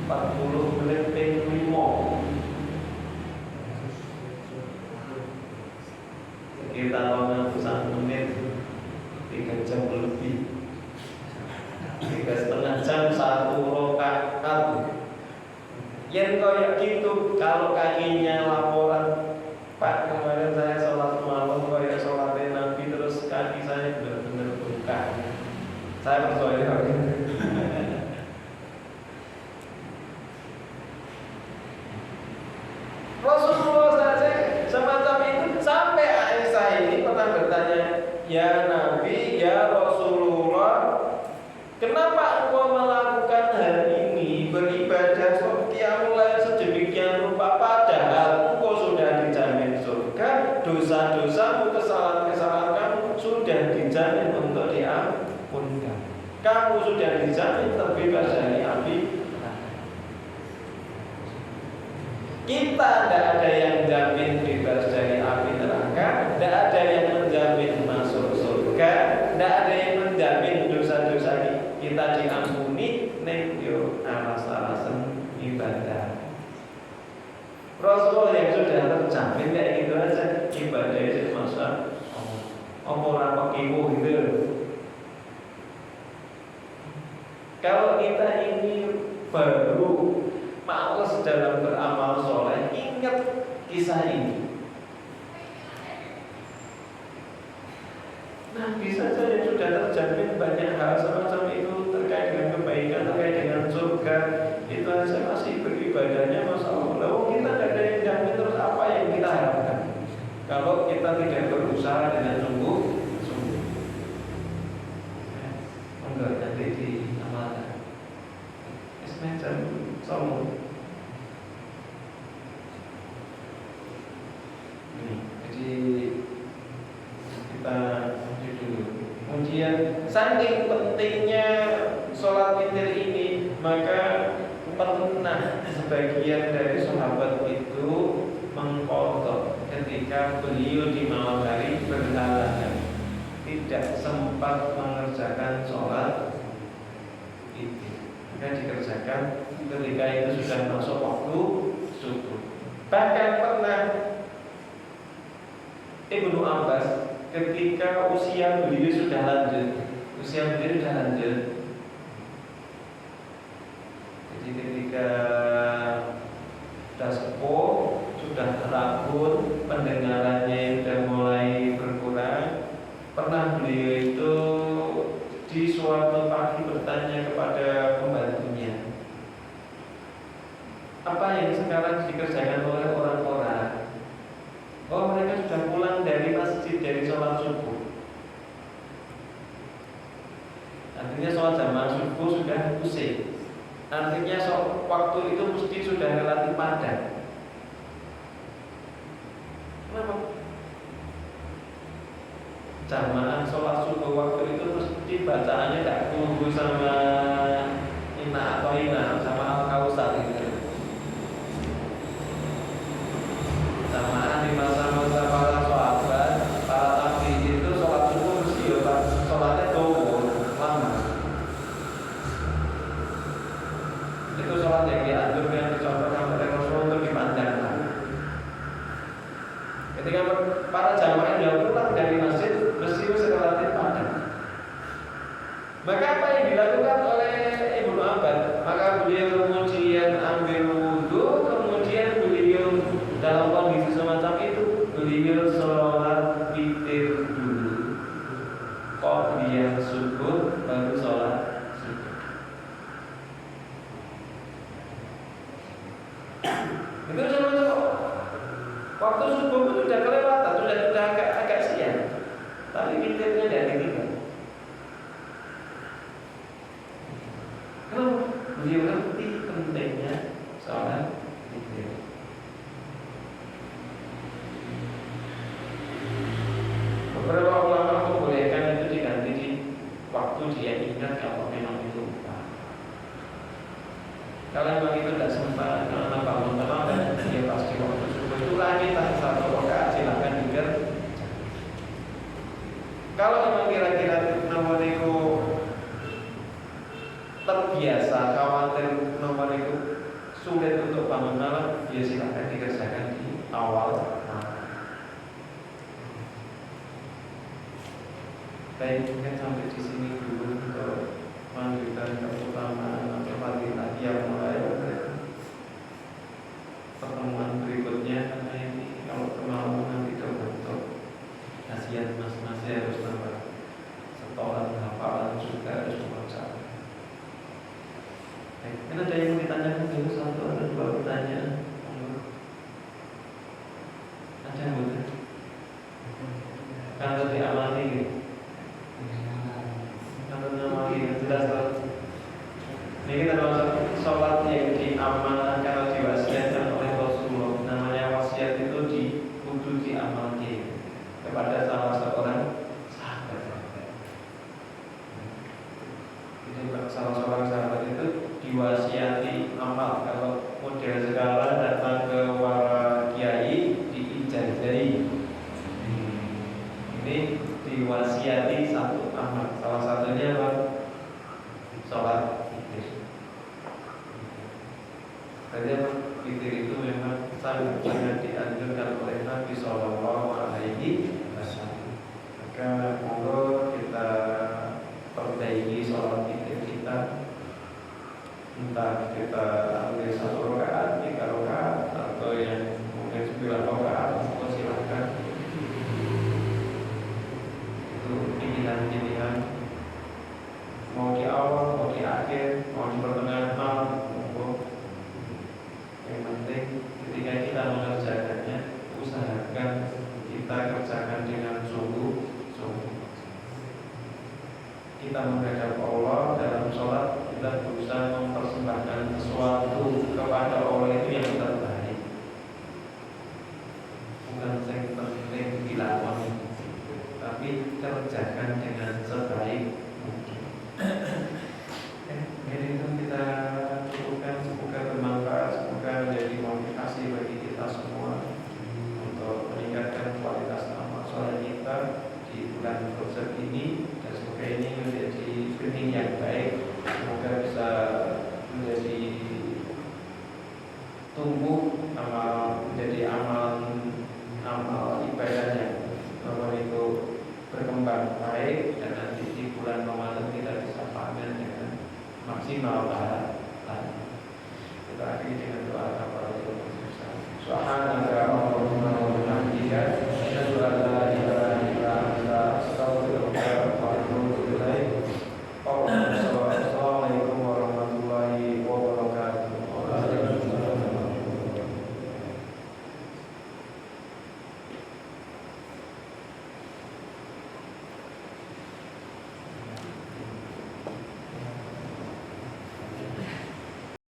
Speaker 1: 40 menit ping 5. Sekitar 1 menit 3 jam lebih. 3,5 jam 1 rakaat. Yang kayak gitu, kalau kakinya laporan, Pak kemarin saya sholat malam kayak sholatnya Nabi, terus kaki saya benar-benar buka. Saya percaya. Rasulullah saja semacam itu, sampai Aisyah ini pernah bertanya, ya Nabi, ya Rasulullah, kenapa engkau melakukan hal ini, beribadah qiyamul sedemikian rupa, padahal engkau sudah dijamin surga, dosa-dosamu, kesalahan-kesalahan kamu sudah dijamin untuk diampunkan. Kamu sudah dijamin terbebas dari api. Kita tidak ada yang jamin bebas dari api neraka, tidak ada yang menjamin masuk surga, tidak ada yang menjamin dosa-dosa kita diampuni. Neng yo alas-alasan ibadah. Rasulullah yang sudah terjamin kayak gitu aja, ibadah itu masa orang pakimu gitu. Kalau kita ini baru males dalam beramal soleh, ingat kisah ini. Nah, bisa saja yang sudah terjamin banyak hal semacam itu terkait dengan kebaikan, terkait dengan surga, itu saja masih beribadahnya Masya Allah. Lalu kita tidak ada yang jamin, terus apa yang kita harapkan kalau kita tidak berusaha dengan sungguh-sungguh? Enggak, nanti diamalkan. Semacam sombong. Jadi kita lanjut dulu. Kemudian saking pentingnya sholat witir ini, maka pernah sebagian dari sahabat itu mengqadha ketika beliau di malam hari berhalangan, tidak sempat mengerjakan sholat witir. Maka dikerjakan ketika itu sudah masuk waktu subuh. Bahkan pernah Ibnu Abbas ketika usia beliau sudah lanjut, jadi ketika sudah sepuh, sudah rabun, pendengarannya sudah mulai berkurang, pernah beliau itu di suatu pagi bertanya kepada pembantunya, apa yang sekarang dikerjakan oleh orang-orang? Oh, mereka sudah pulang dari masjid, dari sholat subuh. Artinya sholat jamaah subuh sudah usai. Artinya waktu itu mesti sudah relatif padat. Kenapa? Jamaah sholat subuh waktu itu mesti bacaannya tidak tunggu sama Ina atau Ina, sama Al-Kausar gitu. Jamaah di masa-masa para sahabat, para tabi'in itu sholat subuh mesti sholatnya tunggu lama. Itu sholat yang dianjurkan, yang dicontohkan oleh Rasulullah untuk dipandangkan. Ketika para jamaah yang pulang dari masjid mesti relatif padat. Maka apa yang dilakukan oleh Ibnu Abbas? Maka beliau kemudian ambil wudhu, kemudian beliau dalam kondisi semacam itu beliau sholat witir dulu, qobliyah subuh, baru sholat subuh. Itu sama-sama waktu subuh itu sudah kelewatan, sudah agak siang, tapi witirnya dari tiga. Kenapa? Beliau ngerti pentingnya sholat witir. Beberapa ulama membolehkan itu diganti di waktu dia ingat, kalau memang itu lupa. Kalau memang itu tidak sempat, karena bangun malam dan dia pasti waktu subuh itu lagi tak satu rakaat, silakan diker. Kalau memang kira-kira nomor itu terbiasa, khawatir nomor itu sulit untuk bangun malam, ya silakan dikerjakan di awal. Baik, mungkin sampai di sini dulu untuk melanjutkan keutamaan atau fadilah yang mulai. pertemuan berikutnya, karena ini kalau kemalaman nanti kebentuk. Kasihan mas-masnya harus nambah setoran hafalan juga harus membaca. Kan ada yang ditanyakan dulu satu atau dua pertanyaan. Ada yang betul? Kan tadi amati gitu. Kan tadi amati jelas tak? Ini kita masuk sholat yang diamanahkan atau diwasiatkan oleh Rasulullah. Namanya wasiat itu kudu diamalkan kepada salah seorang sahabat. Jadi salah seorang sahabat itu diwasiati amal. Kalau model sekarang datang ke para kiai diijazai. Ini diwasiati satu amal. Salah satunya apa? Sholat. Jadi witir itu memang sangat dianjurkan oleh Nabi Sallallahu Alaihi Wasallam. Maka monggo kita perbaiki sholat witir kita. Entah kita ambil 1 rakaat, 3 rakaat, atau yang mungkin 9 rakaat, monggo silakan. Itu pilihan-pilihan. Mau di awal, mau di akhir, mau di pertengahan malam, monggo. Yang penting ketika kita mengerjakannya, usahakan kita kerjakan dengan sungguh-sungguh. Kita menghadap Allah dalam sholat, kita berusaha mempersembahkan sesuatu kepada Allah itu yang terbaik. Bukan yang penting dilakoni, tapi kerjakan dengan sebaik mungkin. Jadi itu kita cukupkan, semoga bermanfaat, semoga menjadi motivasi bagi kita semua untuk meningkatkan kualitas amal sholat kita di bulan Rajab ini, dan semoga ini menjadi benih yang baik, semoga bisa menjadi tumbuh menjadi amal ibadah yang itu berkembang baik, dan nanti di bulan Ramadan kita bisa panen dengan maksimal.